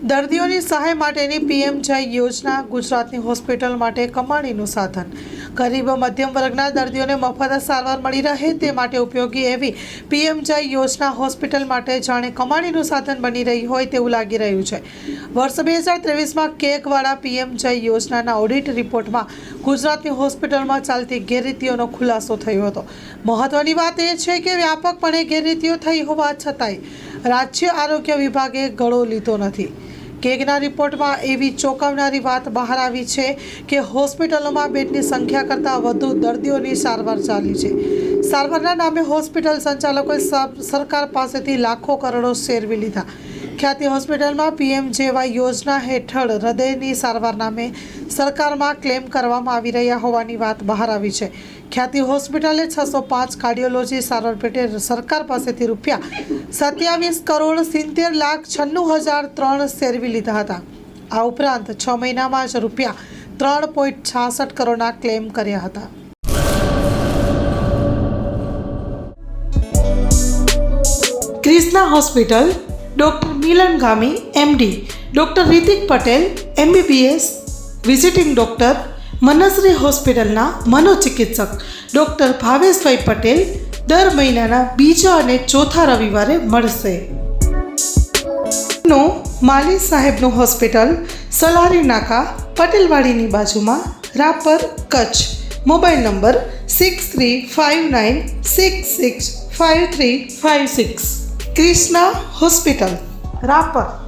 દર્દીઓની સહાય માટેની પીએમ જય યોજના ગુજરાતની હોસ્પિટલ માટે કમાણીનું સાધન. ગરીબ મધ્યમ વર્ગના દર્દીઓને મફત સારવાર મળી રહે તે માટે ઉપયોગી એવી પીએમ જય યોજના હોસ્પિટલ માટે જાણે કમાણીનું સાધન બની રહી હોય તેવું લાગી રહ્યું છે. વર્ષ 2023માં કેગવાળા પીએમ જય યોજનાના ઓડિટ રિપોર્ટમાં ગુજરાતની હોસ્પિટલમાં ચાલતી ગેરરીતિઓનો ખુલાસો થયો હતો. મહત્વની વાત એ છે કે વ્યાપકપણે ગેરરીતિઓ થઈ હોવા છતાંય રાજ્ય આરોગ્ય વિભાગે ગળો લીધો નથી. કેગના રિપોર્ટમાં એવી ચોંકાવનારી વાત બહાર આવી છે કે હોસ્પિટલોમાં બેડની સંખ્યા કરતાં વધુ દર્દીઓની સારવાર ચાલી છે. સારવારના નામે હોસ્પિટલ સંચાલકોએ સરકાર પાસેથી લાખો કરોડો શેરવી લીધા. ખ્યાતિ હોસ્પિટલમાં પીએમજેવાય યોજના હેઠળ હૃદયની સારવાર નામે સરકારમાં ક્લેમ કરવામાં આવી રહ્યા હોવાની વાત બહાર આવી છે. ખ્યાતિ હોસ્પિટલે 605 કાર્ડિયોલોજી સારવાર પેટે સરકાર પાસેથી ₹27,70,96,003 શેરવી લીધા હતા. આ ઉપરાંત 6 મહિનામાં જ ₹3.66 કરોડના ક્લેમ કર્યા હતા. Krishna hospital, doctor Milan Gami MD, doctor Ritik Patel MBBS, visiting doctor, Manshree હોસ્પિટલના મનોચિકિત્સક ડૉક્ટર ભાવેશભાઈ પટેલ દર મહિનાના બીજા અને ચોથા રવિવારે મળશે. માલી સાહેબનું હોસ્પિટલ, સલારી નાકા, પટેલવાડીની બાજુમાં, Rapar, Kutch. Mobile number 6359665356. Krishna hospital, Rapar.